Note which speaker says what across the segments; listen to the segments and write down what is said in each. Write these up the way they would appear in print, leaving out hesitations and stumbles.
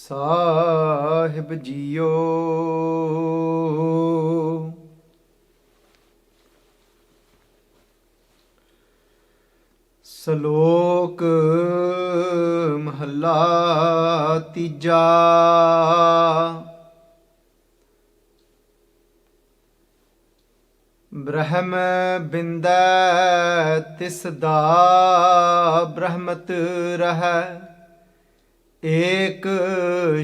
Speaker 1: ਸਾਹਿਬ JIO. ਸ਼ਲੋਕ ਮਹਲਾ ਤੀਜਾ। ਬ੍ਰਹਮ ਬਿੰਦੈ ਤਿਸ ਦਾ ਬ੍ਰਹਮਤ ਰਹੈ, ਏਕ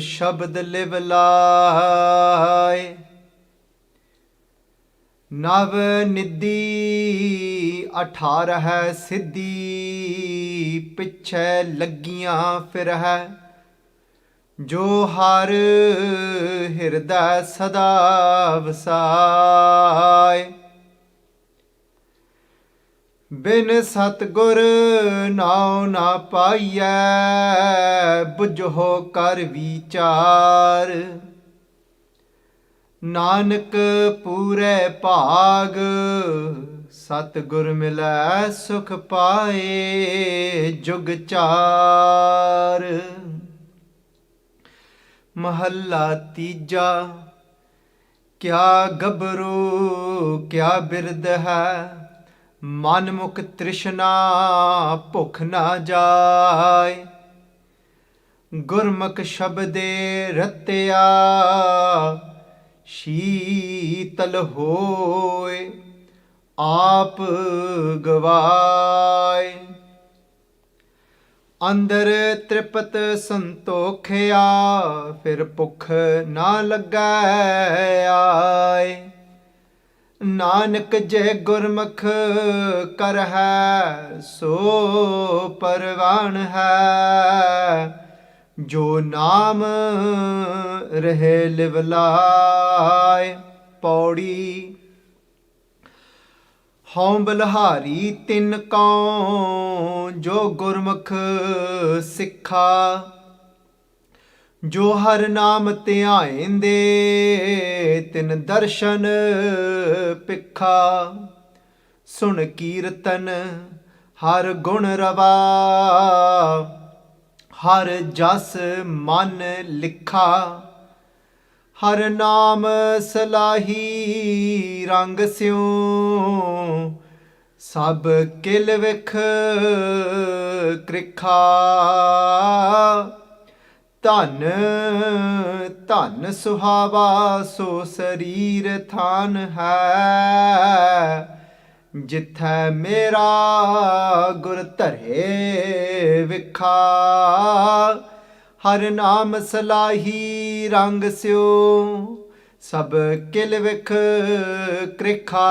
Speaker 1: ਸ਼ਬਦ ਲਿਵ ਲਾਇ। ਨਵ ਨਿਧੀ 18 ਸਿੱਧੀ, ਪਿੱਛੇ ਲੱਗੀਆਂ ਫਿਰਹਿ। ਜੋ ਹਰ ਹਿਰਦੈ ਸਦਾ ਵਸਾਇ। ਬਿਨ ਸਤਿਗੁਰ ਨਾਉ ਨਾ ਪਾਈਐ, ਬੁਝੋ ਕਰ ਵਿਚਾਰ। ਨਾਨਕ ਪੂਰੇ ਭਾਗ, ਸਤਿਗੁਰ ਮਿਲੈ ਸੁਖ ਪਾਏ ਜੁਗ ਚਾਰ। ਮਹੱਲਾ ਤੀਜਾ। ਕਿਆ ਗੱਭਰੂ ਕਿਆ ਬਿਰਧ ਹੈ, ਮਨ ਮੁਖ ਤ੍ਰਿਸ਼ਨਾ ਭੁਖ ਨਾ ਜਾਏ। ਗੁਰਮੁਖ ਸ਼ਬਦੇ ਰਤਿਆ, ਸ਼ੀਤਲ ਹੋਏ ਆਪ ਗਵਾਏ। ਅੰਦਰ ਤ੍ਰਿਪਤ ਸੰਤੋਖਿਆ, ਫਿਰ ਭੁਖ ਨਾ ਲੱਗੈ ਆਏ। ਨਾਨਕ ਜੇ ਗੁਰਮੁਖ ਕਰਹਿ, ਸੋ ਪਰਵਾਨ ਹੈ। ਜੋ ਨਾਮ ਰਹੇ ਲਿਵ ਲਾਇ। ਪੌੜੀ। ਹਉ ਬਲਿਹਾਰੀ ਤਿਨ ਕਉ, ਜੋ ਗੁਰਮੁਖ ਸਿੱਖਾ। ਜੋ ਹਰ ਨਾਮ ਧਿਆਇਂਦੇ, ਤਿਨ ਦਰਸ਼ਨ ਪਿੱਖਾ। ਸੁਣ ਕੀਰਤਨ ਹਰ ਗੁਣ ਰਵਾ, ਹਰ ਜਸ ਮਨ ਲਿਖਾ। ਹਰ ਨਾਮ ਸਲਾਹੀ ਰੰਗ ਸਿਉ, ਸਭ ਕਿਲ ਵਿਖ ਕ੍ਰਿਖਾ। ਧਨ ਧਨ ਸੁਹਾਵਾ ਸੋ ਸਰੀਰ ਥਾਨ ਹੈ। ਜਿਥੈ ਮੇਰਾ ਗੁਰ ਧਰੇ ਵਿਖਾ। ਹਰ ਨਾਮ ਸਲਾਹੀ ਰੰਗ ਸਿਉ, ਸਭ ਕਿਲ ਵਿਖ ਕ੍ਰਿਖਾ।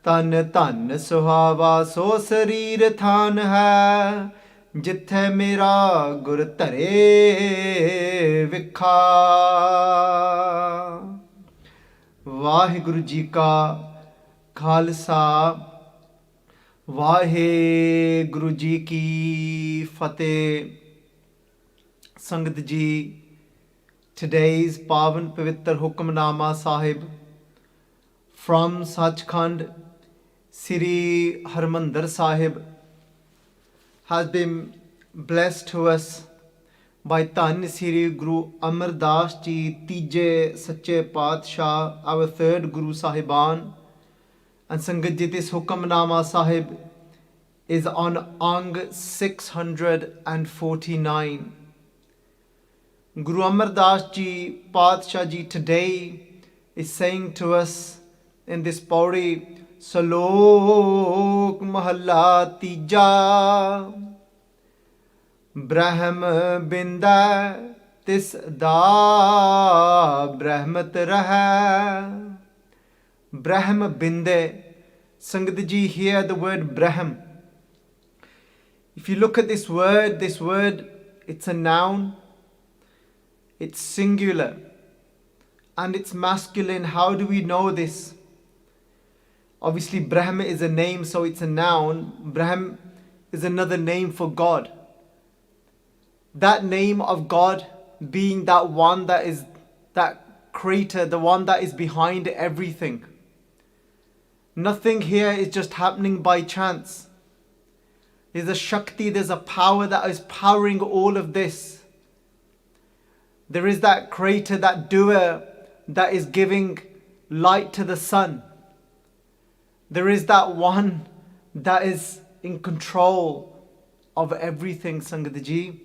Speaker 1: ਤਨ ਧਨ ਸੁਹਾਵਾ ਸੋ ਸਰੀਰ ਥਾਨ ਹੈ। ਜਿੱਥੇ ਮੇਰਾ ਗੁਰ ਧਰੇ ਵਿਖਾ। ਵਾਹਿਗੁਰੂ ਜੀ ਕਾ ਖਾਲਸਾ, ਵਾਹਿਗੁਰੂ ਜੀ ਕੀ ਫਤਿਹ। ਸੰਗਤ ਜੀ, today's ਪਾਵਨ ਪਵਿੱਤਰ ਹੁਕਮਨਾਮਾ ਸਾਹਿਬ from Sachkhand, Sri Harmandir Sahib, has been blessed to us by Dhan Sri Guru Amar Das Ji, Tije Sache Paatshah, our third Guru Sahiban. And Sangat Ji, this Hukamnaama Sahib is on Ang 649. Guru Amar Das Ji, Paatshah Ji, today is saying to us in this pauri, Shalok Mahalla Tija, Brahm Binda Tis Da Brahmat Raha. Brahm Binde. Sangat Ji, hear the word Brahm. If you look at this word, it's a noun, it's singular, and it's masculine. How do we know this? Obviously, Brahm is a name, so it's a noun. Brahm is another name for God. That name of God being that one that is that creator, the one that is behind everything. Nothing here is just happening by chance. There's a Shakti, there's a power that is powering all of this. There is that creator, that doer that is giving light to the sun. There is that one that is in control of everything, Sangat Ji.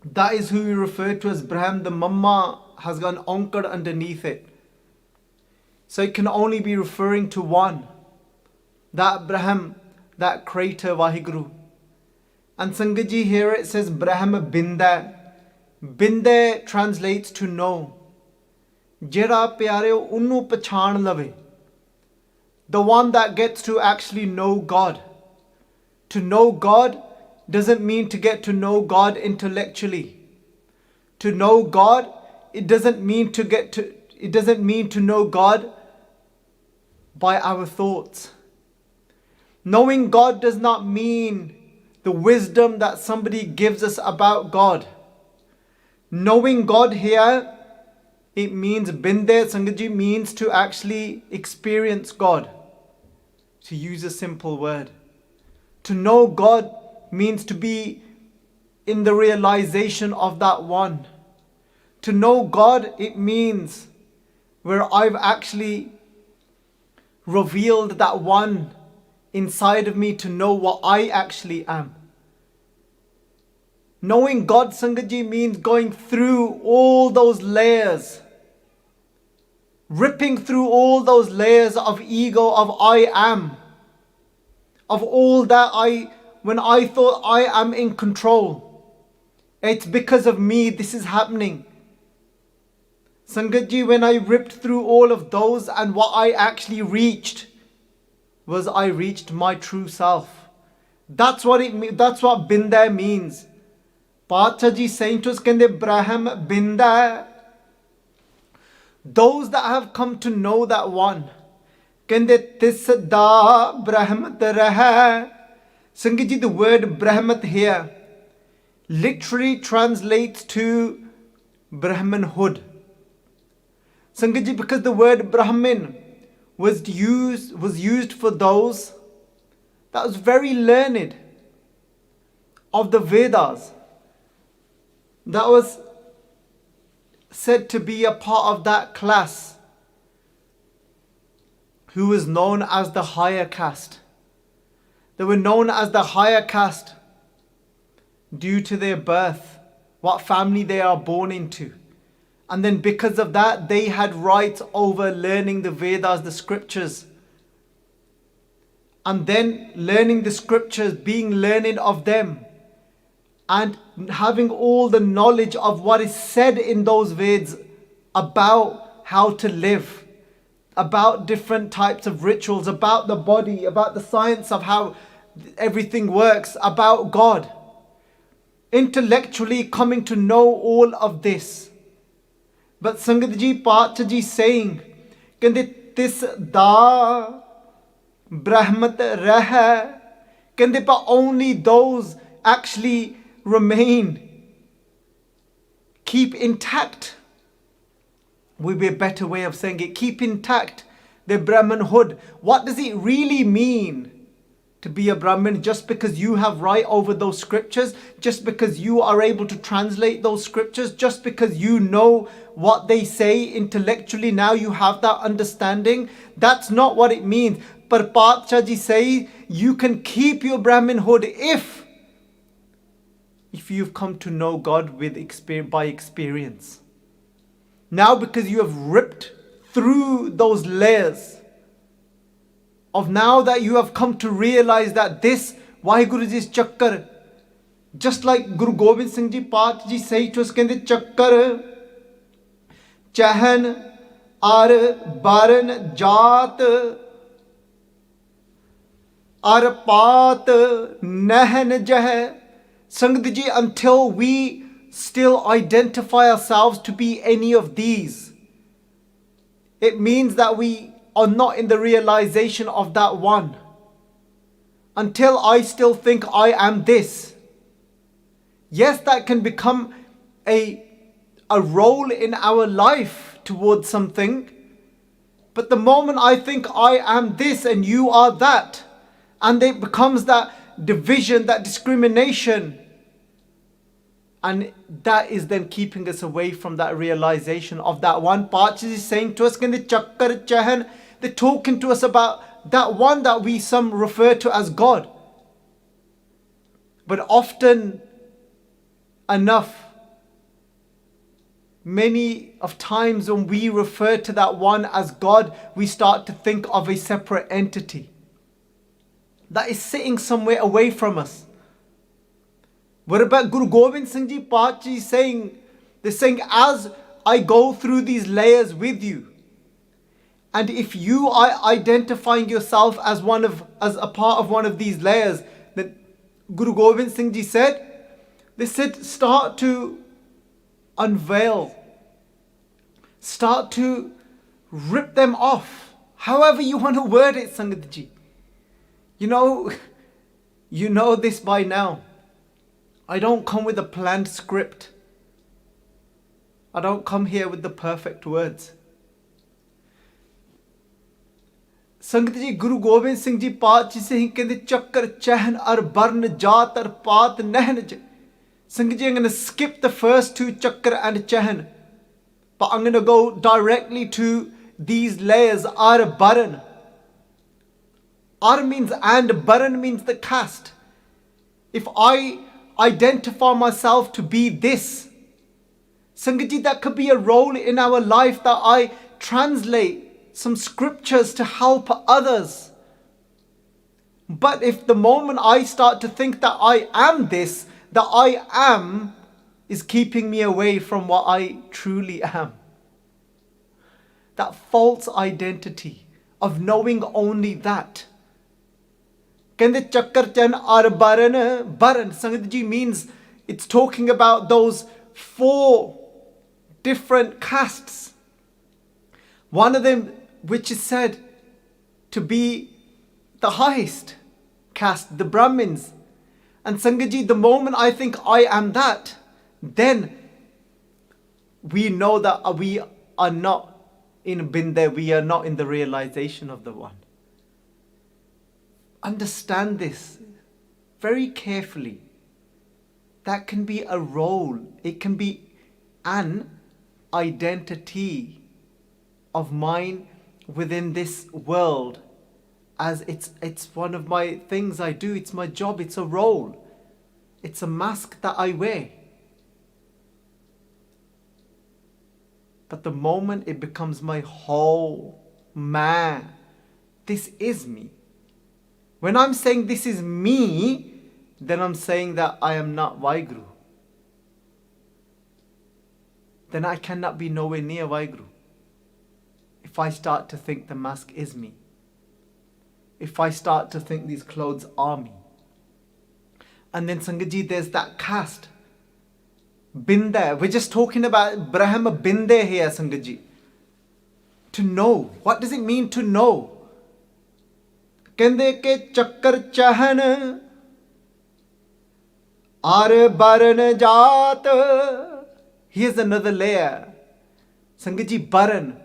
Speaker 1: That is who we refer to as Brahm. The Mamma has got an Ankar underneath it. So it can only be referring to one. That Brahm, that creator, Vaheguru. And Sangat Ji, here it says Brahm Binda. Binda translates to know. Jira pyare unnu pachan lave. The one that gets to actually know God. To know God doesn't mean to get to know God intellectually. To know God, it doesn't mean to know God by our thoughts. Knowing God does not mean the wisdom that somebody gives us about God. Knowing God here, it means Binde Sangaji means to actually experience God. To use a simple word. To know God means to be in the realization of that one. To know God, it means where I've actually revealed that one inside of me to know what I actually am. Knowing God, Sangat Ji, means going through all those layers. Ripping through all those layers of ego, of I am. Of all that when I thought I am in control. It's because of me this is happening. Sangat Ji, when I ripped through all of those, and what I actually reached was I reached my true self. That's what Binda means. Pacha Ji saying to us, Kende Brahm Binda. Those that have come to know that one. Kende Tis Da Brahmat Raha. Sangat Ji, the word Brahmat here literally translates to Brahmanhood. Sangat Ji, because the word Brahmin was used for those that was very learned of the Vedas. That was said to be a part of that class who was known as the higher caste. They were known as the higher caste due to their birth, what family they are born into. And then because of that, they had rights over learning the Vedas, the scriptures. And then learning the scriptures, being learned of them. And having all the knowledge of what is said in those Vedas about how to live. About different types of rituals, about the body, about the science of how everything works, about God. Intellectually coming to know all of this. But Sangat Ji, Pacha Ji saying, Kende Tis Da Brahmat Raha. Kende, but only those actually remain, keep intact. Would be a better way of saying it. Keep intact their Brahmanhood. What does it really mean to be a Brahmin? Just because you have right over those scriptures, just because you are able to translate those scriptures, just because you know what they say intellectually, now you have that understanding. That's not what it means. But Pacha Ji say you can keep your Brahmanhood if you've come to know God by experience. Now because you have ripped through those layers of now that you have come to realize that this Vaheguru Ji's chakkar, just like Guru Gobind Singh Ji, Pacha Ji say to us, Kende chakkar chahan ar baran jaat ar paat nahan jah. Sangat Ji, until we still identify ourselves to be any of these, it means that we are not in the realization of that one. Until I still think I am this. Yes, that can become a role in our life towards something. But the moment I think I am this and you are that, and it becomes that division, that discrimination. And that is then keeping us away from that realization of that one. Paach is saying to us, Chakkar Chahan, they're talking to us about that one that we some refer to as God. But often enough, many of times when we refer to that one as God, we start to think of a separate entity that is sitting somewhere away from us. What about Guru Gobind Singh Ji Pachi saying, they're saying, as I go through these layers with you, and if you are identifying yourself as a part of one of these layers, then Guru Gobind Singh Ji said, they said, start to unveil, start to rip them off, however you want to word it, Sangat Ji. You know this by now. I don't come with a planned script. I don't come here with the perfect words. Sangat Ji, Guru Gobind Singh Ji Paat Ji se kehinde chakkar chahn ar barn jaat ar paat nehn je. Sangat Ji, I'm going to skip the first two, chakkar and chahn, but I'm going to go directly to these layers, ar baran. Ar means and, baran means the caste. If I identify myself to be this, Sangat Ji, that could be a role in our life that I translate some scriptures to help others. But if the moment I start to think that I am this, that I am is keeping me away from what I truly am. That false identity of knowing only that. Kende chakkar chan ar baran. Baran, Sangat Ji, means it's talking about those 4 different castes. One of them which is said to be the highest caste, the Brahmins. And Sangat Ji, the moment I think I am that, then we know that we are not in Binde, we are not in the realization of the one. Understand this very carefully. That can be a role, it can be an identity of mine within this world, as it's one of my things I do, it's my job, it's a role, it's a mask that I wear. But the moment it becomes my whole man, this is me. When I'm saying this is me, then I'm saying that I am not Vaheguru. Then I cannot be nowhere near Vaheguru. If I start to think the mask is me, if I start to think these clothes are me. And then Sangat Ji, there's that caste. Binda. We're just talking about Brahma Binde here, Sangat Ji. To know. What does it mean to know? Kende ke chakkar chahan ar baran jaat. Here's another layer. Sangat Ji, baran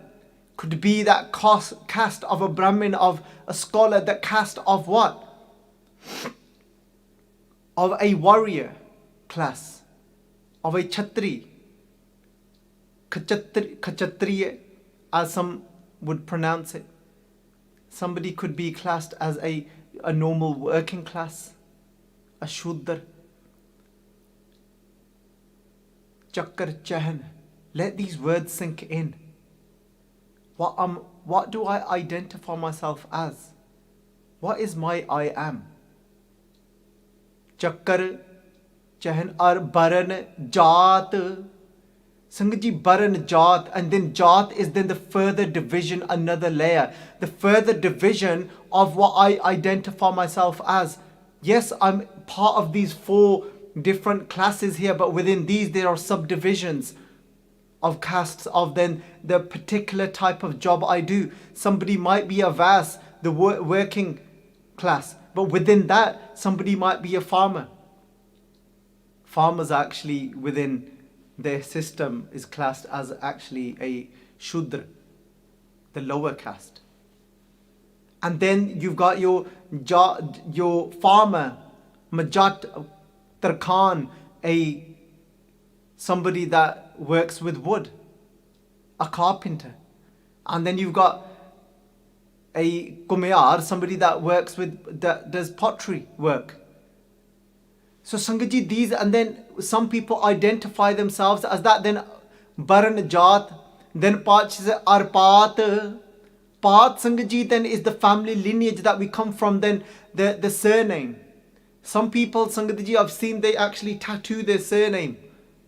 Speaker 1: could be that caste of a Brahmin, of a scholar, that caste of what? Of a warrior class, of a Chatri, Khachatriya, as some would pronounce it. Somebody could be classed as a normal working class, a Shudra. Chakkar Chahan. Let these words sink in. What do I identify myself as? What is my I am? Chakkar Chahan ar baran jaat. Sangat Ji, baran jaat, and then jaat is then the further division, another layer. The further division of what I identify myself as. Yes, I'm part of these 4 different classes here, but within these there are subdivisions of castes, of then the particular type of job I do. Somebody might be a Vas, the working class, but within that somebody might be a farmer. Farmers actually within their system is classed as actually a Shudra, the lower caste. And then you've got your farmer Majat Tarkhan, somebody that works with wood, a carpenter. And then you've got a kumyar, somebody that works with, that does pottery work. So Sangaji, these, and then some people identify themselves as that. Then Baran Jat, then Pach is Arpat. Pat Sangaji then is the family lineage that we come from, then the surname. Some people, Sangaji, I've seen they actually tattoo their surname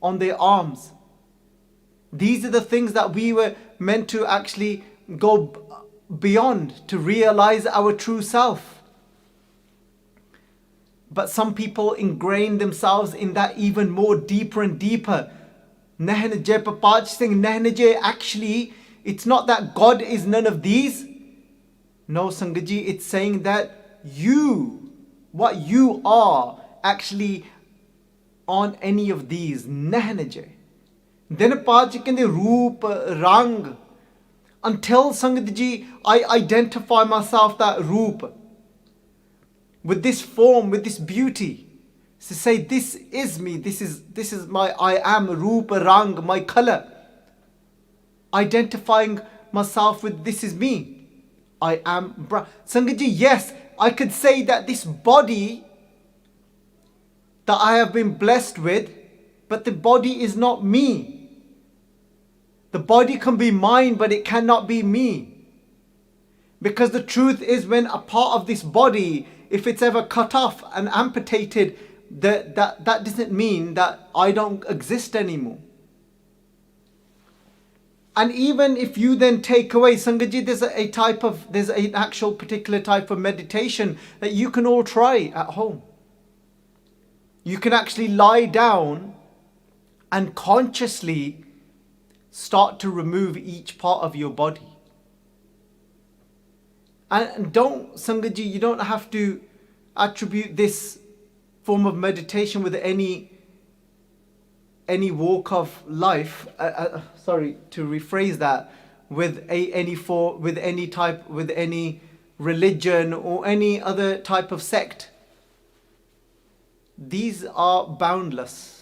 Speaker 1: on their arms. These are the things that we were meant to actually go beyond to realize our true self. But some people ingrain themselves in that even more deeper and deeper. Actually, it's not that God is none of these. No, Sangaji, it's saying that you, what you are, actually aren't any of these. Nehnaje. Then Pachikinde Roop, Rang. Until Sangaji, I identify myself that Roop, with this form, with this beauty. To say, this is me, this is my, I am Roop, Rang, my color. Identifying myself with, this is me. I am brown. Sangaji, yes, I could say that this body that I have been blessed with, but the body is not me. The body can be mine, but it cannot be me. Because the truth is, when a part of this body, if it's ever cut off and amputated, that doesn't mean that I don't exist anymore. And even if you then take away, Sangaji, there's an actual particular type of meditation that you can all try at home. You can actually lie down and consciously start to remove each part of your body. And don't, Sangaji, you don't have to attribute this form of meditation with any walk of life. Sorry to rephrase that, with any religion or any other type of sect. These are boundless.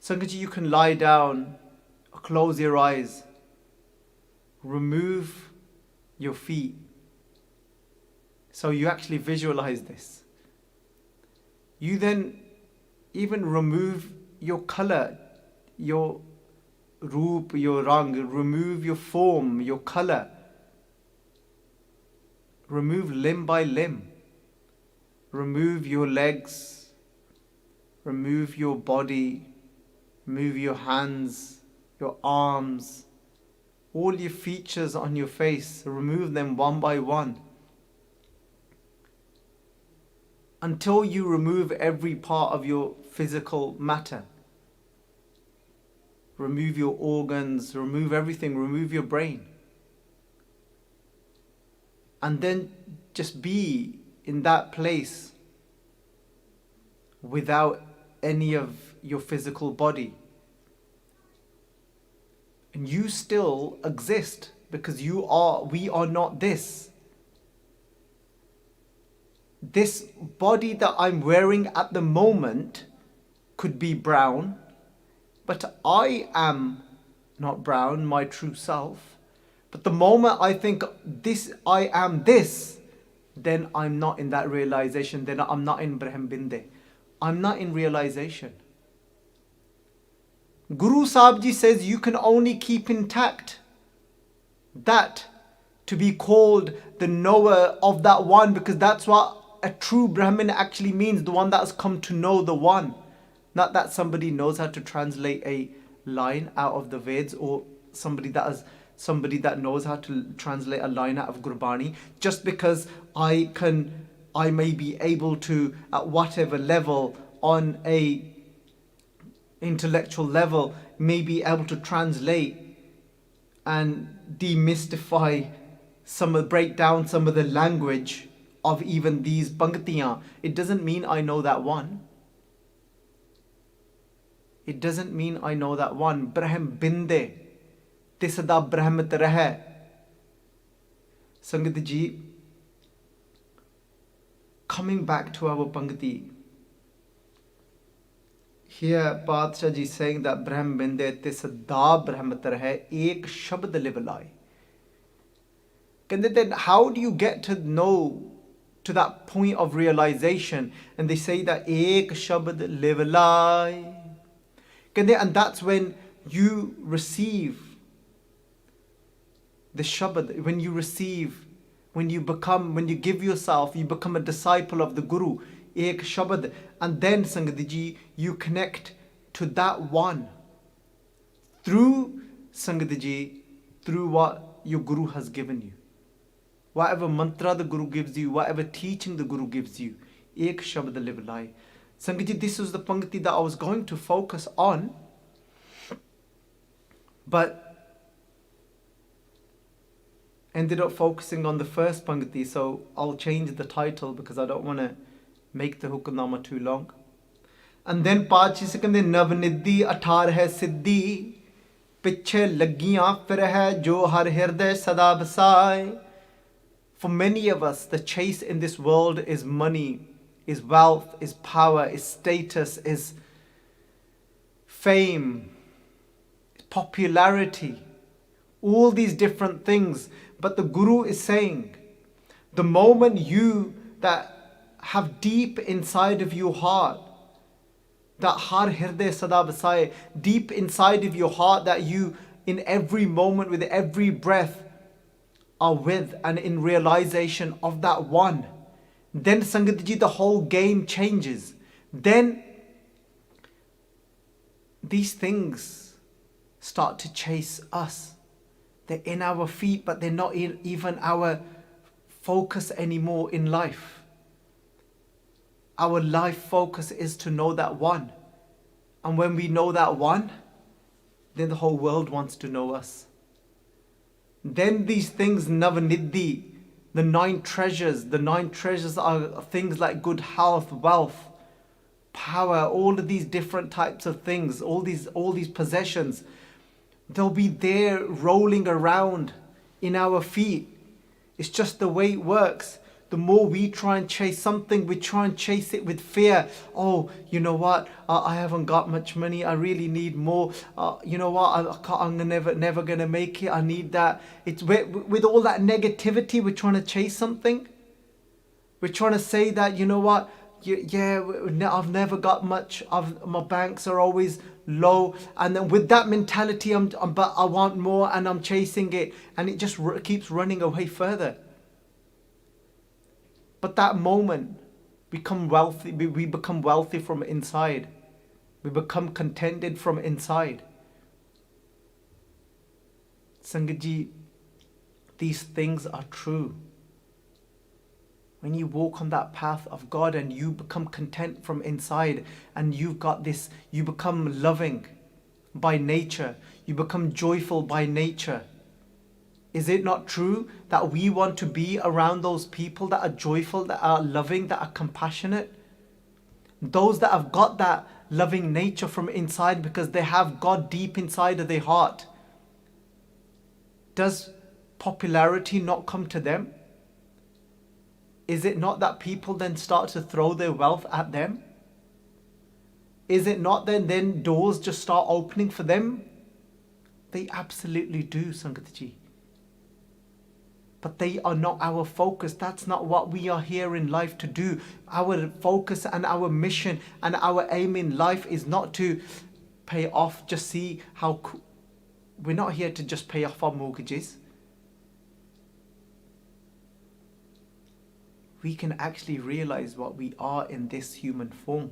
Speaker 1: Sangaji, you can lie down, close your eyes, remove your feet. So you actually visualize this. You then even remove your color, your roop, your rang, remove your form, your color. Remove limb by limb. Remove your legs. Remove your body. Move your hands, your arms, all your features on your face. Remove them one by one. Until you remove every part of your physical matter. Remove your organs, remove everything, remove your brain. And then just be in that place without any of your physical body. And you still exist, because we are not this. This body that I'm wearing at the moment could be brown, but I am not brown, my true self. But the moment I think I am this, then I'm not in that realization, then I'm not in Brahm Binde. I'm not in realization. Guru Sahib Ji says you can only keep intact that to be called the knower of that one, because that's what a true Brahmin actually means, the one that has come to know the one. Not that somebody knows how to translate a line out of the Veds, or somebody that knows how to translate a line out of Gurbani. Just because I may be able to, at whatever level, on a intellectual level, may be able to translate and demystify break down some of the language of even these pangtiyan. It doesn't mean I know that one. It doesn't mean I know that one. Brahm Binde. Tisada Brahmat Rahe. Sangat Ji, coming back to our Pangati. Here Padshah Ji saying that Brahm binde te sada brahmatar hai ek shabad live lie. Then how do you get to know to that point of realization? And they say that ek shabad live lie. And that's when you receive the Shabad, when you give yourself, you become a disciple of the Guru, Ek Shabad, and then Sangat Ji, you connect to that one through Sangat Ji, through what your Guru has given you. Whatever mantra the Guru gives you, whatever teaching the Guru gives you, Ek Shabad live lie. Sangat Ji, this was the Pangati that I was going to focus on, but ended up focusing on the first Pangati, so I'll change the title because I don't want to make the hukamnaama too long. And then Pachi sekande navnidhi athar hai siddhi pichhe lagiyan fir hai jo har hirday sada basai. For many of us, the chase in this world is money, is wealth, is power, is status, is fame, popularity, all these different things. But the Guru is saying, the moment you that have deep inside of your heart, that har hirday sada basai, deep inside of your heart, that you in every moment, with every breath, are with and in realization of that one, then Sangat Ji, the whole game changes. Then these things start to chase us. They're in our feet, but they're not even our focus anymore in life. Our life focus is to know that one. And when we know that one, then the whole world wants to know us. Then these things, Navaniddhi, the 9 treasures are things like good health, wealth, power, all of these different types of things, all these possessions. They'll be there rolling around in our feet. It's just the way it works. The more we try and chase something, we try and chase it with fear. Oh, you know what? I haven't got much money. I really need more. You know what? I'm never gonna make it. I need that. It's with all that negativity, we're trying to chase something. We're trying to say that, you know what? Yeah, I've never got much. My banks are always low, and then with that mentality, but I want more, and I'm chasing it, and it just keeps running away further. But that moment, we become wealthy from inside. We become contented from inside. Sangat Ji, these things are true. When you walk on that path of God and you become content from inside, and you've got this, you become loving by nature, you become joyful by nature. Is it not true that we want to be around those people that are joyful, that are loving, that are compassionate? Those that have got that loving nature from inside because they have God deep inside of their heart. Does popularity not come to them? Is it not that people then start to throw their wealth at them? Is it not then doors just start opening for them? They absolutely do, Sangat Ji. But they are not our focus. That's not what we are here in life to do. Our focus and our mission and our aim in life is not to pay off, just see how... We're not here to just pay off our mortgages. We can actually realize what we are in this human form.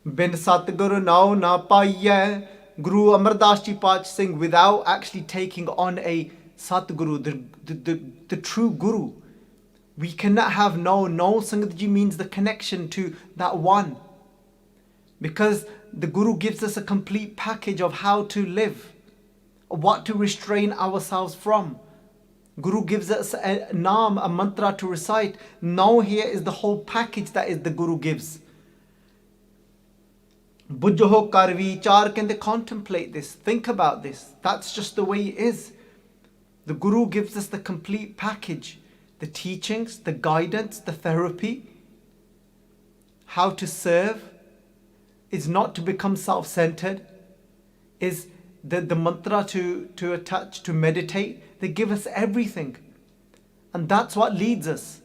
Speaker 1: Bin Satguru now na paiye. Guru Amar Das Ji Singh, without actually taking on a Satguru, the true Guru, we cannot have no. Sangat Ji means the connection to that one. Because the Guru gives us a complete package of how to live, what to restrain ourselves from. Guru gives us a naam, a mantra to recite. Now here is the whole package that is the Guru gives. Bujho kar vichar, can they contemplate this? Think about this. That's just the way it is. The Guru gives us the complete package the teachings, the guidance, the therapy, how to serve, is not to become self-centered, is the mantra to attach, to meditate. They give us everything. And that's what leads us.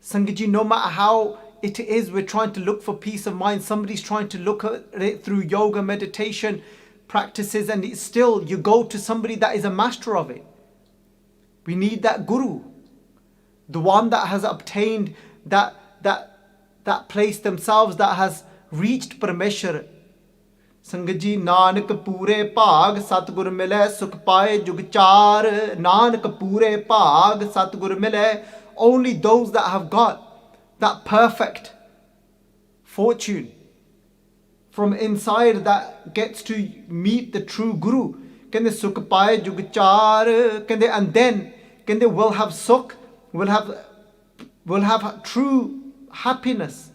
Speaker 1: Sangaji, no matter how it is, we're trying to look for peace of mind. Somebody's trying to look at it through yoga, meditation practices, and it's still, you go to somebody that is a master of it. We need that guru, the one that has obtained that place themselves, that has reached Parameshwar. Sangat ji, Nanak pure bhag Satgur mile sukh paye jug char. Nanak pure bhag Satgur mile. Only those that have got that perfect fortune from inside that gets to meet the true Guru. Kende sukh paye jug char. Kende, and then kende will have sukh, will have true happiness.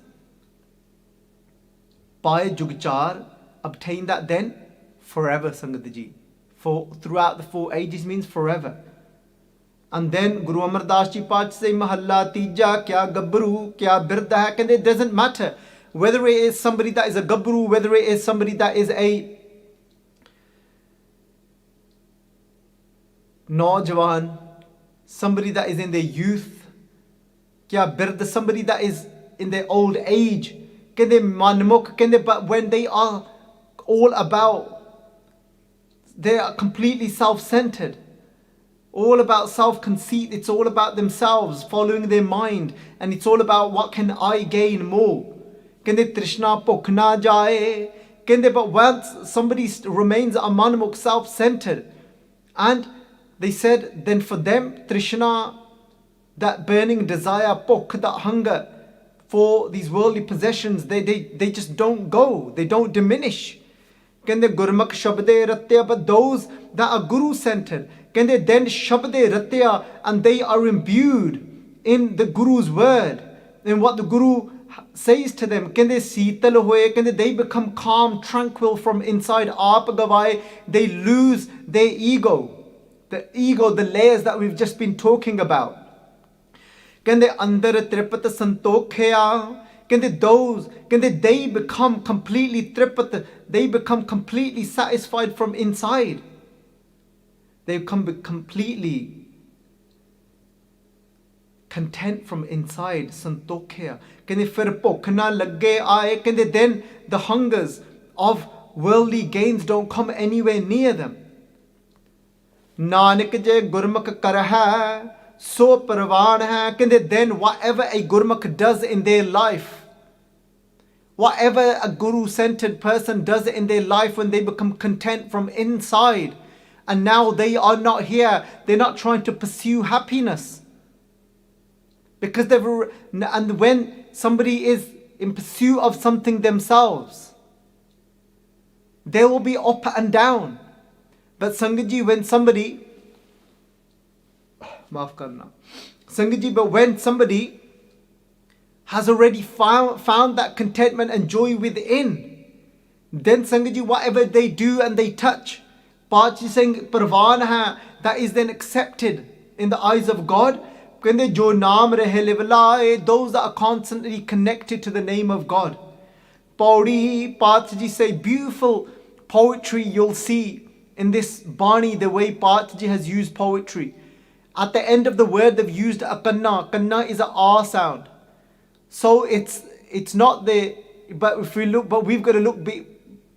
Speaker 1: Paye jug char. Obtain that then forever, Sangat ji. For throughout the 4 ages means forever. And then Guru Amar Das Ji Paach say Mahalla Tija kya Gabru kya Birda hai. And it doesn't matter whether it is somebody that is a Gabru, whether it is somebody that is a Naujawan, somebody that is in their youth, kya Birda, somebody that is in their old age. Kende manmuk, kende, but when they are all about, they are completely self-centered, all about self-conceit. It's all about themselves, following their mind, and it's all about what can I gain more. Kende trishna bhukh na jaye. Kende, but once somebody remains a manmuk, self-centered, and they said, then for them trishna, that burning desire, bhukh, that hunger for these worldly possessions, they just don't go, they don't diminish. Kende gurmukh shabde ratya, but those that are guru centered, kende then shabde ratya, and they are imbued in the Guru's word, in what the Guru says to them. Kende siital hoye, kende they become calm, tranquil from inside. Aap gavaye, they lose their ego, the layers that we've just been talking about. Kende andar tripat santokhya. Kende those, kende they become completely tripat, they become completely satisfied from inside. They become completely content from inside. Santokhya. Kende fir bhukh na lage aaye. Kende then the hungers of worldly gains don't come anywhere near them. Nanak je gurmukh kar hai, so parvan hai. Kende then whatever a gurmukh does in their life, whatever a guru-centered person does in their life, when they become content from inside, and now they are not here, they're not trying to pursue happiness, because and when somebody is in pursuit of something themselves, they will be up and down. But Sangatji, when somebody, maaf karna, Sangatji, but when somebody has already found that contentment and joy within, then Sangatji, whatever they do and they touch, Pachi saying parvan hai, that is then accepted in the eyes of God. Kende jo naam rahe livlaye, those that are constantly connected to the name of God. Pauri, Pachi say, beautiful poetry you'll see in this Bani, the way Pachi has used poetry. At the end of the word they've used a kanna. Kanna is a R sound. So it's not the, but if we look, but we've got to look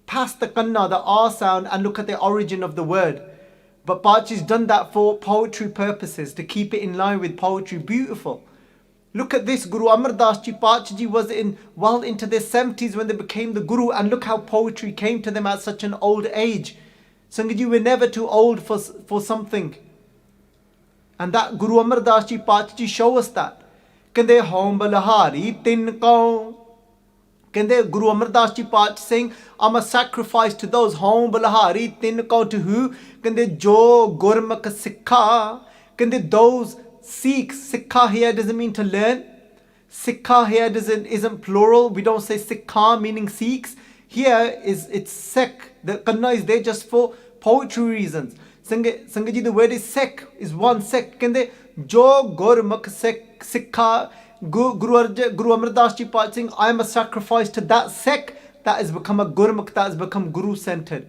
Speaker 1: past the kanna, the R sound, and look at the origin of the word. But Pachi's done that for poetry purposes, to keep it in line with poetry. Beautiful. Look at this. Guru Amar Das Ji Pachi was well into their 70s when they became the Guru, and look how poetry came to them at such an old age. Sangatji, we're never too old for something. And that Guru Amar Das Ji Pachi show us that. Kende home balahari tin kaun. Kende Guru Amar Das Ji Pachi saying, I'm a sacrifice to those home balahari tin kaun. To who? Kende jo gurmukh sikha. Kende those Sikhs. Sikha here doesn't mean to learn. Sikha here isn't plural. We don't say sikha meaning Sikhs. Here it's sek. The kanna is there just for poetry reasons. Sangatji, the word is sek, is one sek. Kende Jo Gurmukh Sikha, Guru Amar Das Ji Paat saying, I am a sacrifice to that Sikh that has become a Gurmukh, that has become Guru centered.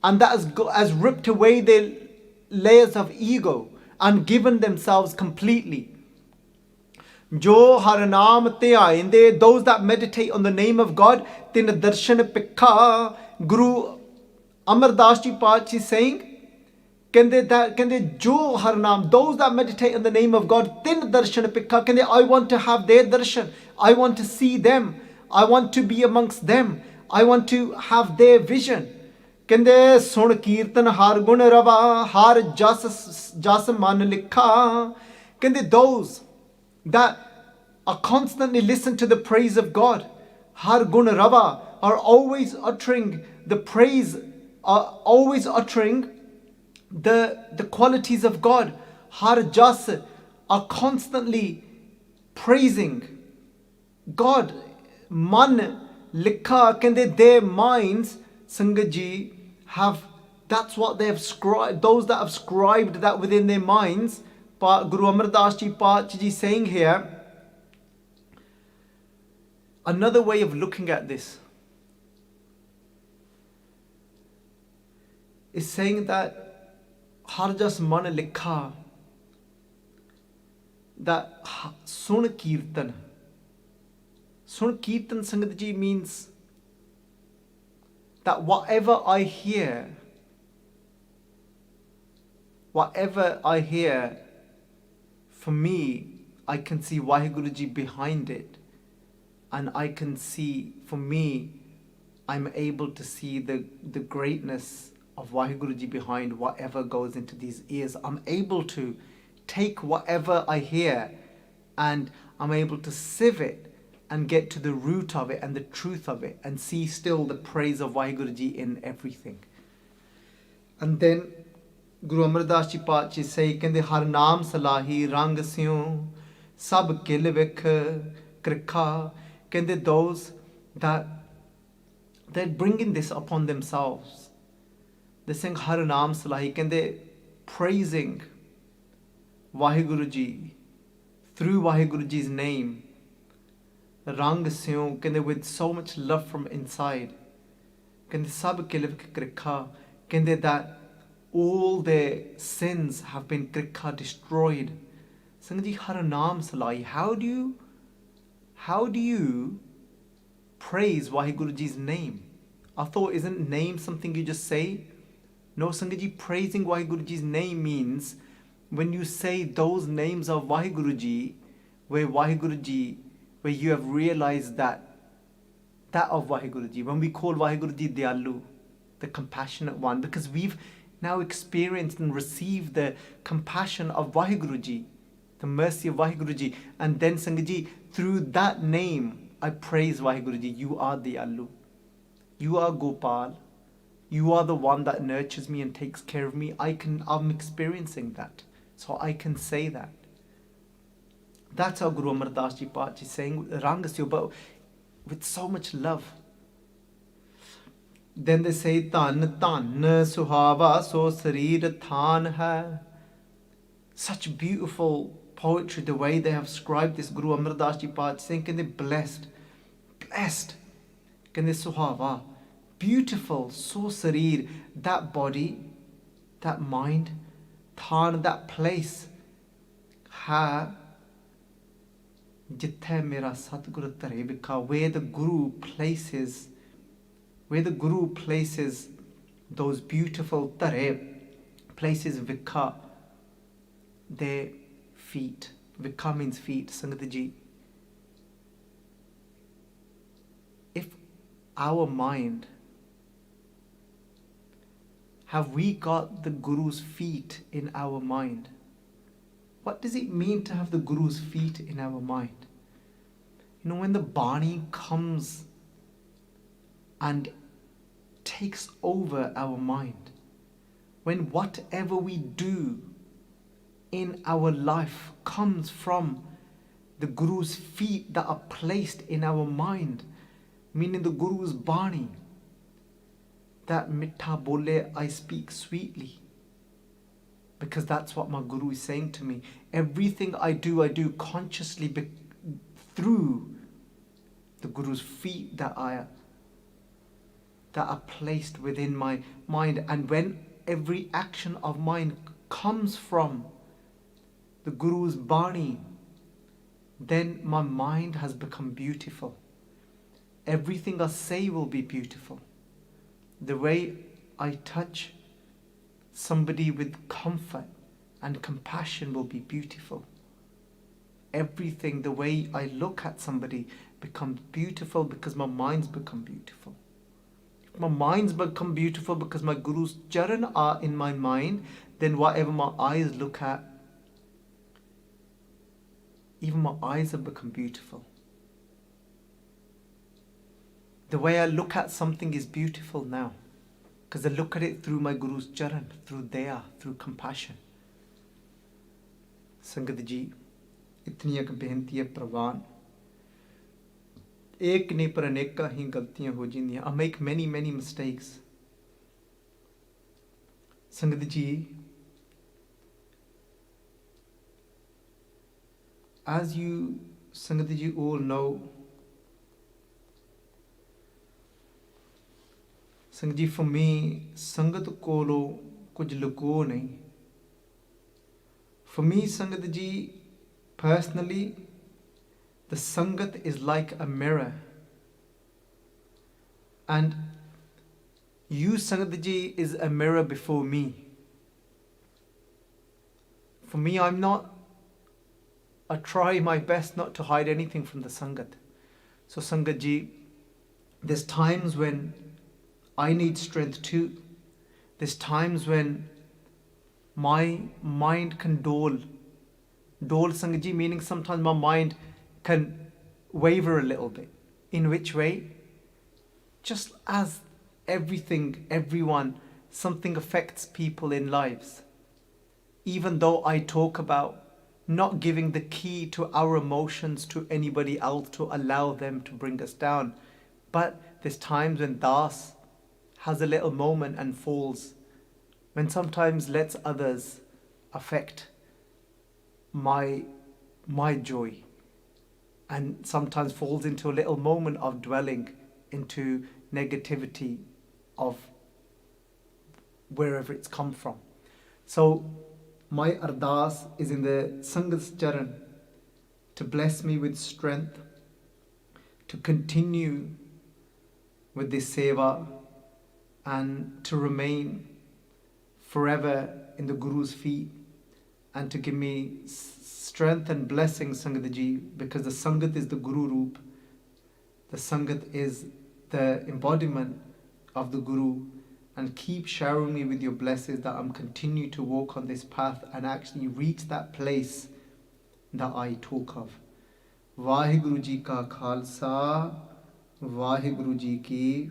Speaker 1: And that has ripped away their layers of ego and given themselves completely. Jo Haranam Te Ainde, those that meditate on the name of God, Tin Darshan Pikha, Guru Amar Das Ji Paat is saying, Kende Jo Haranam, those that meditate on the name of God, Tin Darshan Pikha, Kende, I want to have their darshan, I want to see them, I want to be amongst them, I want to have their vision. Kende Sun Kirtan Har Gun Rava, Har Jas Man Likha. Kende those that are constantly listen to the praise of God, Har Gun Rava, are always uttering the praise, are always uttering the qualities of God. Har Jas, are constantly praising God. Man Likha, kende their minds, Sangat Ji, have, that's what they have scribed, those that have scribed that within their minds. But Guru Amar Das Ji Paat Ji saying here, another way of looking at this is saying that Har Jas Man Likha, that Sun Kirtan. Sun Kirtan Sangat Ji means that whatever I hear, for me, I can see Vaheguru Ji behind it. And I can see, for me, I'm able to see the greatness of Vaheguru Ji behind whatever goes into these ears. I'm able to take whatever I hear and I'm able to sieve it and get to the root of it and the truth of it and see still the praise of Vaheguru Ji in everything. And then Guru Amar Das Ji Paat Ji say, Kende Har Naam Salahi Rang Syon Sab Kil Vikh Krikha. Kende those that they're bringing this upon themselves. They're saying Har Naam Salahi, kende praising Vaheguru Ji through Vaheguru Ji's name. Rang Syon, kende with so much love from inside. Kende Sab Kil Vikh Krikha. Kende that all their sins have been krikha, destroyed. Sangat Ji, Har Naam Salahi. How do you praise Vaheguru Ji's name? I thought, isn't name something you just say? No, Sangat Ji, praising Vaheguru Ji's name means when you say those names of Vaheguru Ji, where you have realized that of Vaheguru Ji. When we call Vaheguru Ji Dayalu, the compassionate one, because we've now experienced and received the compassion of Vaheguru Ji, the mercy of Vaheguru Ji. And then Sangat Ji, through that name, I praise Vaheguru Ji. You are Dayalu. You are Gopal. You are the one that nurtures me and takes care of me. I'm experiencing that. So I can say that. That's how Guru Amar Das Ji Paat is saying, Rangasyo, but with so much love. Then they say, Tan Tan Suhava So Sarir Than Hai. Such beautiful poetry, the way they have scribed this. Guru Amar Das Ji Paat saying, can they blessed, can they Suhava, beautiful, So Sarir, that body, that mind, Than, that place, Ha, Jithe Mera Satguru Tare Vikha, where the Guru places those beautiful tare, places Vikha, their feet. Vikha means feet, Sangat Ji. If our mind, have we got the Guru's feet in our mind? What does it mean to have the Guru's feet in our mind? You know, when the Bani comes and takes over our mind, when whatever we do in our life comes from the Guru's feet that are placed in our mind, meaning the Guru's Bani, that mittha bole, I speak sweetly. because that's what my Guru is saying to me. Everything I do consciously through the Guru's feet that are placed within my mind. And when every action of mine comes from the Guru's Bani, then my mind has become beautiful. Everything I say will be beautiful. The way I touch somebody with comfort and compassion will be beautiful. Everything, the way I look at somebody becomes beautiful because my mind's become beautiful. If my mind's become beautiful because my Guru's charan are in my mind, then whatever my eyes look at, even my eyes have become beautiful. The way I look at something is beautiful now, because I look at it through my Guru's charan, through daya, through compassion. Sangat ji, इतनी एक बेनती है प्रवान, एक नहीं पर अनेका ही गलतियां हो जांदियां. I make many mistakes. Sangat ji, as you Sangat ji all know, Sangat ji, for me, Sangat kolo kuch luko nahi. For me, Sangat ji, personally, the Sangat is like a mirror. And you, Sangat ji, is a mirror before me. For me, I try my best not to hide anything from the Sangat. So Sangat ji, there's times when I need strength too. There's times when my mind can dole Sangat ji, meaning sometimes my mind can waver a little bit. In which way? Just as everyone, something affects people in lives. Even though I talk about not giving the key to our emotions to anybody else to allow them to bring us down, but there's times when Das has a little moment and falls, when sometimes lets others affect my joy, and sometimes falls into a little moment of dwelling into negativity of wherever it's come from. So my ardas is in the Sangat's charan to bless me with strength to continue with this seva and to remain forever in the Guru's feet, and to give me strength and blessing, Sangat ji, because the Sangat is the Guru Roop. The Sangat is the embodiment of the Guru, and keep showering me with your blessings that I'm continue to walk on this path and actually reach that place that I talk of. Vaheguru Ji ka Khalsa, Vaheguru Ji ki